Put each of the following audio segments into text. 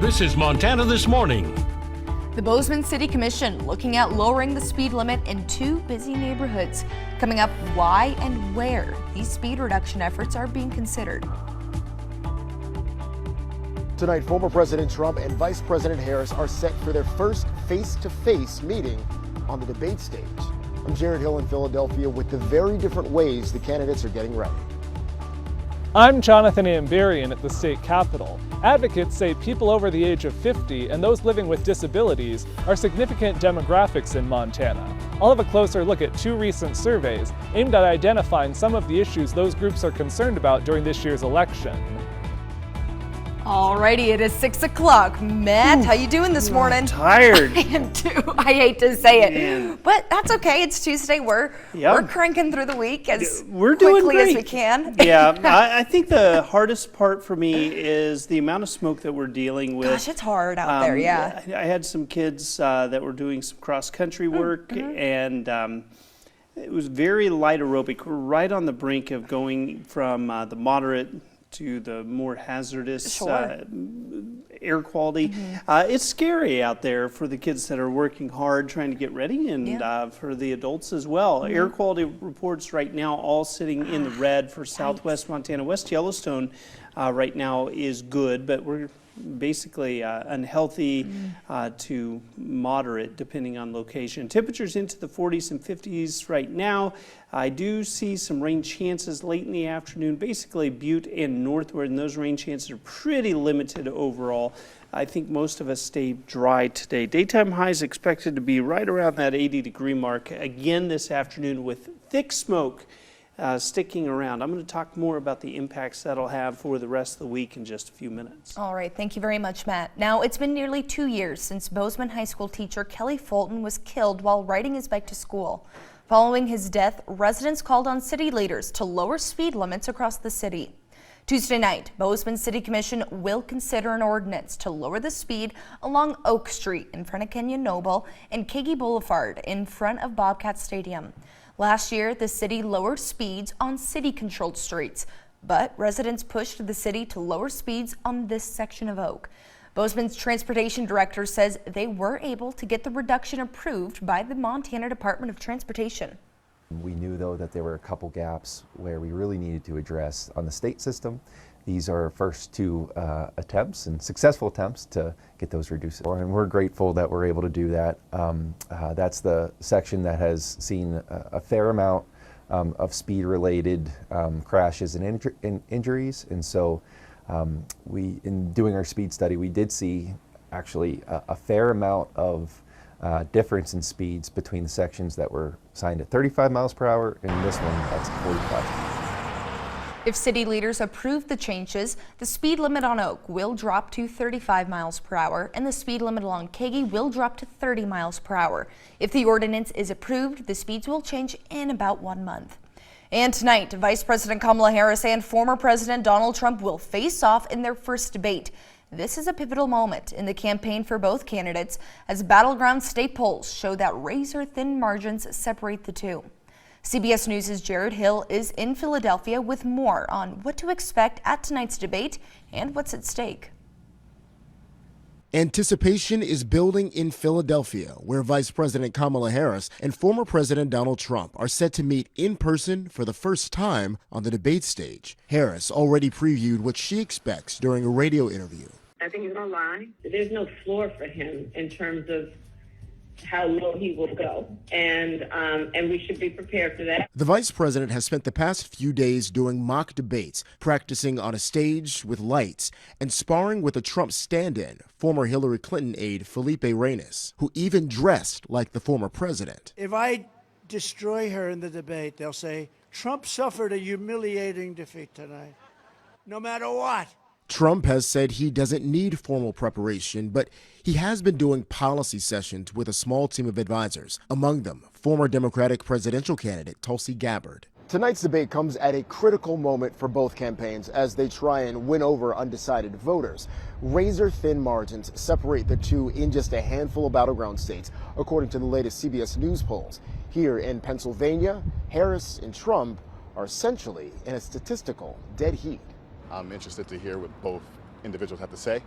This is Montana This Morning. The Boseman City Commission looking at lowering the speed limit in two busy neighborhoods. Coming up, why and where these speed reduction efforts are being considered. Tonight, former President Trump and Vice President Harris are set for their first face-to-face meeting on the debate stage. I'm Jared Hill in Philadelphia with the very different ways the candidates are getting ready. I'm Jonathan Amberian at the state capitol. Advocates say people over the age of 50 and those living with disabilities are significant demographics in Montana. I'll have a closer look at two recent surveys aimed at identifying some of the issues those groups are concerned about during this year's election. Alrighty, it is 6 o'clock. Matt, how you doing this morning? I'm tired. I am too. I hate to say it, but that's okay. It's Tuesday. We're cranking through the week as quickly as we can. Yeah, I think the hardest part for me is the amount of smoke that we're dealing with. Gosh, it's hard out there. Yeah. I had some kids that were doing some cross-country work, and it was very light aerobic. We're right on the brink of going from the moderate to the more hazardous air quality. It's scary out there for the kids that are working hard trying to get ready, and for the adults as well. Air quality reports right now all sitting in the red for southwest Montana. West Yellowstone right now is good, but we're basically unhealthy to moderate depending on location. Temperatures into the 40s and 50s right now. I do see some rain chances late in the afternoon, basically Butte and northward, and those rain chances are pretty limited overall. I think most of us stay dry today. Daytime highs expected to be right around that 80-degree mark again this afternoon with thick smoke sticking around. I'm going to talk more about the impacts that'll have for the rest of the week in just a few minutes. All right, thank you very much, Matt. Now, it's been nearly 2 years since Boseman High School teacher Kelly Fulton was killed while riding his bike to school. Following his death, residents called on city leaders to lower speed limits across the city. Tuesday night, Boseman City Commission will consider an ordinance to lower the speed along Oak Street in front of Kenyon Noble and Kagi Boulevard in front of Bobcat Stadium. Last year, the city lowered speeds on city-controlled streets, but residents pushed the city to lower speeds on this section of Oak. Boseman's transportation director says they were able to get the reduction approved by the Montana Department of Transportation. We knew, though, that there were a couple gaps where we really needed to address on the state system. These are our first two attempts and successful attempts to get those reduced. And we're grateful that we're able to do that. That's the section that has seen a fair amount of speed-related crashes and injuries. And so in doing our speed study, we did see actually a fair amount of difference in speeds between the sections that were signed at 35 miles per hour and this one that's 45. If city leaders approve the changes, the speed limit on Oak will drop to 35 miles per hour and the speed limit along Kagi will drop to 30 miles per hour. If the ordinance is approved, the speeds will change in about 1 month. And tonight, Vice President Kamala Harris and former President Donald Trump will face off in their first debate. This is a pivotal moment in the campaign for both candidates as battleground state polls show that razor-thin margins separate the two. CBS News' Jared Hill is in Philadelphia with more on what to expect at tonight's debate and what's at stake. Anticipation is building in Philadelphia, where Vice President Kamala Harris and former President Donald Trump are set to meet in person for the first time on the debate stage. Harris already previewed what she expects during a radio interview. I think he's going to lie. There's no floor for him in terms of how low he will go, and we should be prepared for that. The vice president has spent the past few days doing mock debates, practicing on a stage with lights, and sparring with a Trump stand-in, former Hillary Clinton aide Felipe Reyes, who even dressed like the former president. If I destroy her in the debate, they'll say, Trump suffered a humiliating defeat tonight, no matter what. Trump has said he doesn't need formal preparation, but he has been doing policy sessions with a small team of advisors, among them former Democratic presidential candidate Tulsi Gabbard. Tonight's debate comes at a critical moment for both campaigns as they try and win over undecided voters. Razor-thin margins separate the two in just a handful of battleground states, according to the latest CBS News polls. Here in Pennsylvania, Harris and Trump are essentially in a statistical dead heat. I'm interested to hear what both individuals have to say.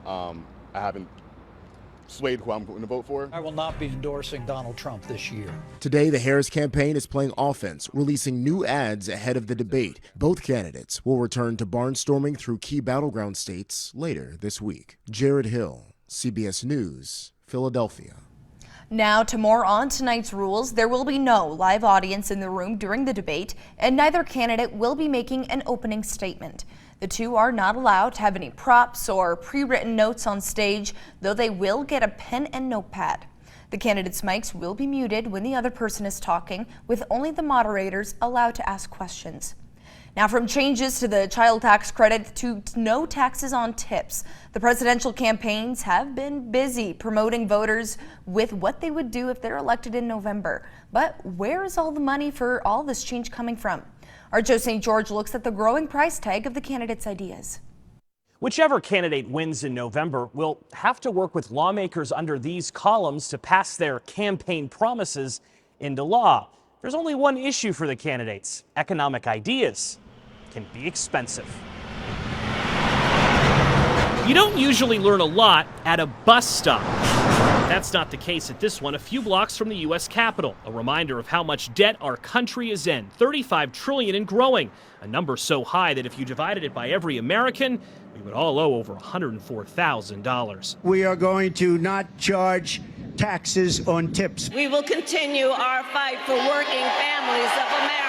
I haven't swayed who I'm going to vote for. I will not be endorsing Donald Trump this year. Today, the Harris campaign is playing offense, releasing new ads ahead of the debate. Both candidates will return to barnstorming through key battleground states later this week. Jared Hill, CBS News, Philadelphia. Now to more on tonight's rules. There will be no live audience in the room during the debate, and neither candidate will be making an opening statement. The two are not allowed to have any props or pre-written notes on stage, though they will get a pen and notepad. The candidates' mics will be muted when the other person is talking, with only the moderators allowed to ask questions. Now, from changes to the child tax credit to no taxes on tips, the presidential campaigns have been busy promoting voters with what they would do if they're elected in November. But where is all the money for all this change coming from? Our Joe St. George looks at the growing price tag of the candidates' ideas. Whichever candidate wins in November will have to work with lawmakers under these columns to pass their campaign promises into law. There's only one issue for the candidates: economic ideas can be expensive. You don't usually learn a lot at a bus stop. That's not the case at this one, a few blocks from the U.S. Capitol. A reminder of how much debt our country is in, $35 trillion and growing. A number so high that if you divided it by every American, we would all owe over $104,000. We are going to not charge taxes on tips. We will continue our fight for working families of America.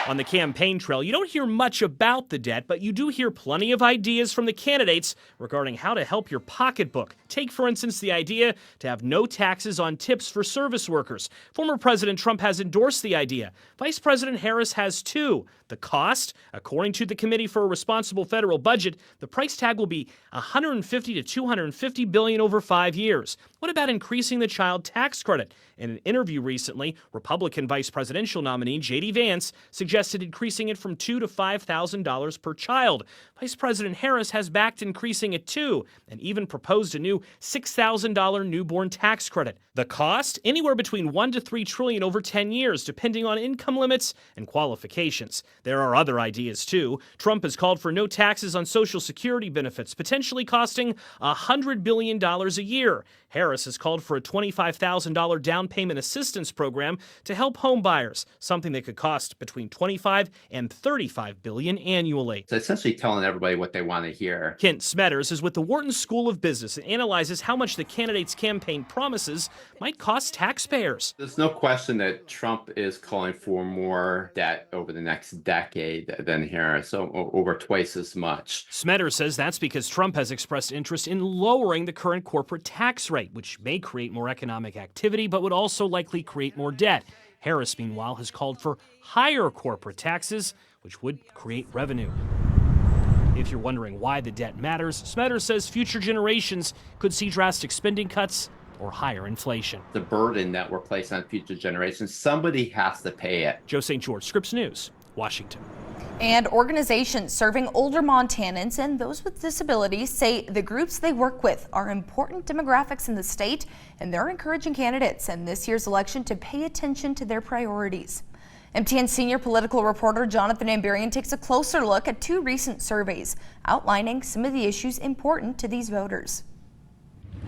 On the campaign trail, you don't hear much about the debt, but you do hear plenty of ideas from the candidates regarding how to help your pocketbook. Take, for instance, the idea to have no taxes on tips for service workers. Former President Trump has endorsed the idea. Vice President Harris has too. The cost, according to the Committee for a Responsible Federal Budget, the price tag will be $150 to $250 billion over 5 years. What about increasing the child tax credit? In an interview recently, Republican vice presidential nominee J.D. Vance suggested increasing it from $2,000 to $5,000 per child. Vice President Harris has backed increasing it too, and even proposed a new $6,000 newborn tax credit. The cost? Anywhere between $1 to $3 trillion over 10 years, depending on income limits and qualifications. There are other ideas too. Trump has called for no taxes on Social Security benefits, potentially costing $100 billion a year. Harris has called for a $25,000 down payment assistance program to help home buyers, something that could cost between $25 and $35 billion annually. It's essentially telling everybody what they want to hear. Kent Smetters is with the Wharton School of Business and analyzes how much the candidates' campaign promises might cost taxpayers. There's no question that Trump is calling for more debt over the next decade than Harris, so over twice as much. Smetters says that's because Trump has expressed interest in lowering the current corporate tax rate, which may create more economic activity but would also likely create more debt. Harris, meanwhile, has called for higher corporate taxes, which would create revenue. If you're wondering why the debt matters, Smetters says future generations could see drastic spending cuts or higher inflation. The burden that we're placing on future generations, somebody has to pay it. Joe St. George, Scripps News, Washington. And organizations serving older Montanans and those with disabilities say the groups they work with are important demographics in the state, and they're encouraging candidates in this year's election to pay attention to their priorities. MTN senior political reporter Jonathan Amberian takes a closer look at two recent surveys outlining some of the issues important to these voters.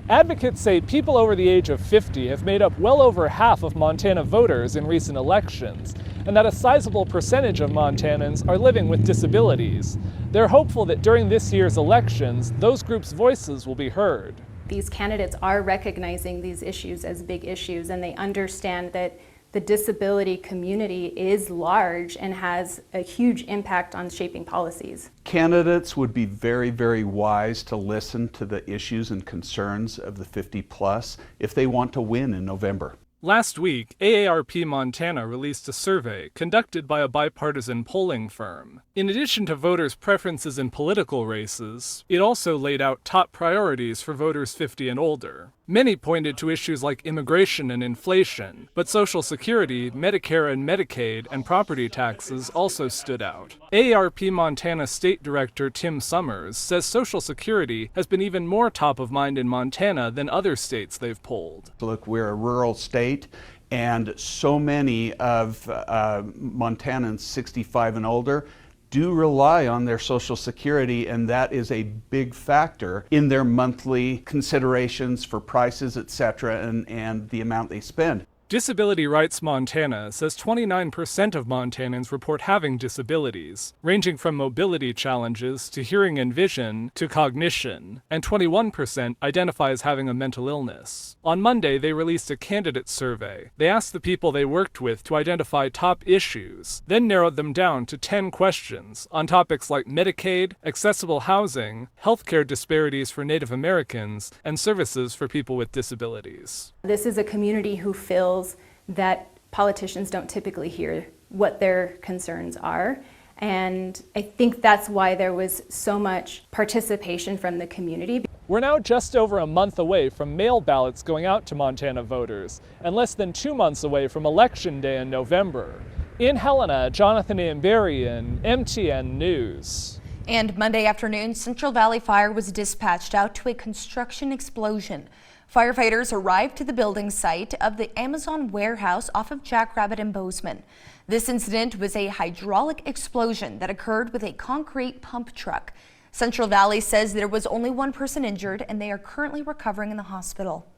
Advocates say people over the age of 50 have made up well over half of Montana voters in recent elections, and that a sizable percentage of Montanans are living with disabilities. They're hopeful that during this year's elections, those groups' voices will be heard. These candidates are recognizing these issues as big issues, and they understand that the disability community is large and has a huge impact on shaping policies. Candidates would be very, very wise to listen to the issues and concerns of the 50 plus if they want to win in November. Last week, AARP Montana released a survey conducted by a bipartisan polling firm. In addition to voters' preferences in political races, it also laid out top priorities for voters 50 and older. Many pointed to issues like immigration and inflation, but Social Security, Medicare and Medicaid, and property taxes also stood out. AARP Montana State Director Tim Summers says Social Security has been even more top of mind in Montana than other states they've polled. Look, we're a rural state, and so many of Montanans 65 and older do rely on their Social Security, and that is a big factor in their monthly considerations for prices, etc., and the amount they spend. Disability Rights Montana says 29% of Montanans report having disabilities, ranging from mobility challenges to hearing and vision to cognition, and 21% identify as having a mental illness. On Monday, they released a candidate survey. They asked the people they worked with to identify top issues, then narrowed them down to 10 questions on topics like Medicaid, accessible housing, healthcare disparities for Native Americans, and services for people with disabilities. This is a community who feels that politicians don't typically hear what their concerns are. And I think that's why there was so much participation from the community. We're now just over a month away from mail ballots going out to Montana voters, and less than 2 months away from Election Day in November. In Helena, Jonathan Amberian, MTN News. And Monday afternoon, Central Valley Fire was dispatched out to a construction explosion. Firefighters arrived to the building site of the Amazon warehouse off of Jackrabbit and Boseman. This incident was a hydraulic explosion that occurred with a concrete pump truck. Central Valley says there was only one person injured and they are currently recovering in the hospital.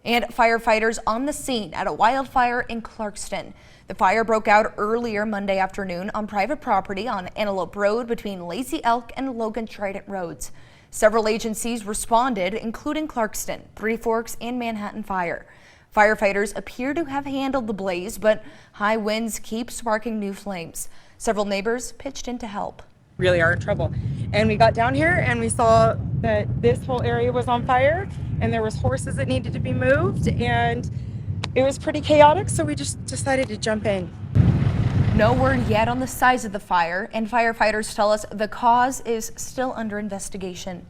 And firefighters on the scene at a wildfire in Clarkston. The fire broke out earlier Monday afternoon on private property on Antelope Road between Lazy Elk and Logan Trident Roads. Several agencies responded, including Clarkston, Three Forks, and Manhattan Fire. Firefighters appear to have handled the blaze, but high winds keep sparking new flames. Several neighbors pitched in to help. Really are in trouble. And we got down here and we saw that this whole area was on fire and there was horses that needed to be moved and it was pretty chaotic, so we just decided to jump in. No word yet on the size of the fire, and firefighters tell us the cause is still under investigation.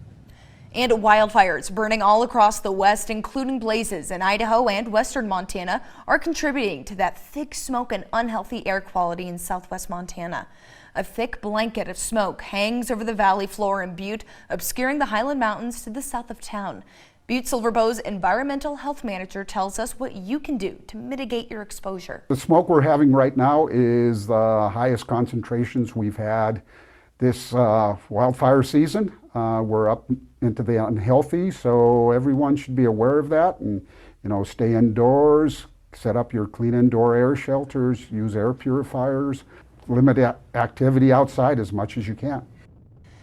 And wildfires burning all across the West, including blazes in Idaho and western Montana, are contributing to that thick smoke and unhealthy air quality in southwest Montana. A thick blanket of smoke hangs over the valley floor in Butte, obscuring the Highland Mountains to the south of town. Butte Silver Bow's environmental health manager tells us what you can do to mitigate your exposure. The smoke we're having right now is the highest concentrations we've had this wildfire season. We're up into the unhealthy, so everyone should be aware of that and, stay indoors, set up your clean indoor air shelters, use air purifiers, limit activity outside as much as you can.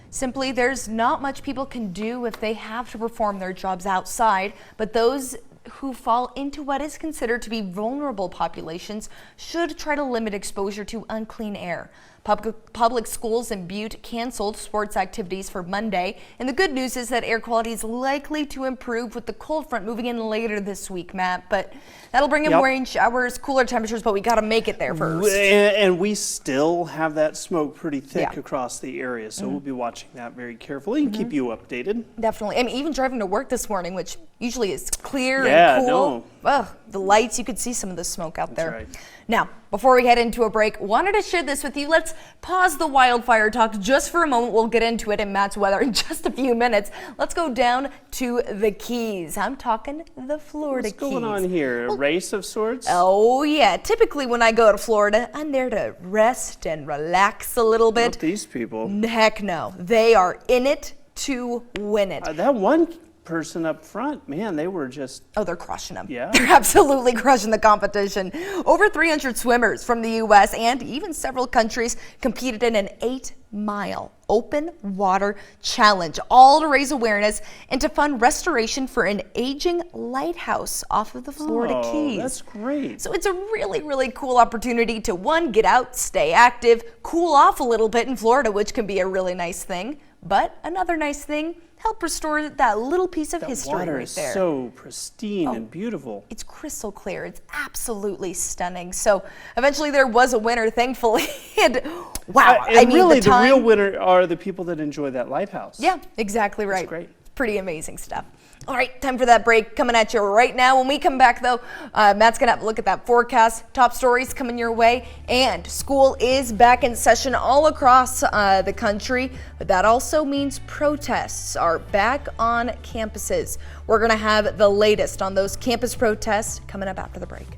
Simply, there's not much people can do if they have to perform their jobs outside, but those who fall into what is considered to be vulnerable populations should try to limit exposure to unclean air. Public schools in Butte canceled sports activities for Monday, and the good news is that air quality is likely to improve with the cold front moving in later this week, Matt, but that'll bring in rain showers, cooler temperatures, but we got to make it there first. And we still have that smoke pretty thick across the area, so we'll be watching that very carefully and keep you updated. Definitely. I mean, even driving to work this morning, which usually is clear and cool. The lights, you could see some of the smoke out there. That's right. Now, before we head into a break, wanted to share this with you. Let's pause the wildfire talk just for a moment. We'll get into it in Matt's weather in just a few minutes. Let's go down to the Keys. I'm talking the Florida Keys. What's going on here? A race of sorts? Oh, yeah. Typically when I go to Florida, I'm there to rest and relax a little bit. Not these people. Heck no. They are in it to win it. That one person up front, man, they were just... Oh, they're crushing them. Yeah. They're absolutely crushing the competition. Over 300 swimmers from the U.S. and even several countries competed in an 8-mile open water challenge, all to raise awareness and to fund restoration for an aging lighthouse off of the Florida Keys. That's great. So it's a really, really cool opportunity to, one, get out, stay active, cool off a little bit in Florida, which can be a really nice thing. But another nice thing, help restore that little piece of history right there. Water is so pristine and beautiful. It's crystal clear. It's absolutely stunning. So eventually there was a winner, thankfully. And wow, I mean, really, the real winner are the people that enjoy that lighthouse. Yeah, exactly right. That's great. It's pretty amazing stuff. All right, time for that break coming at you right now. When we come back, though, Matt's going to have a look at that forecast, top stories coming your way, and school is back in session all across the country, but that also means protests are back on campuses. We're going to have the latest on those campus protests coming up after the break.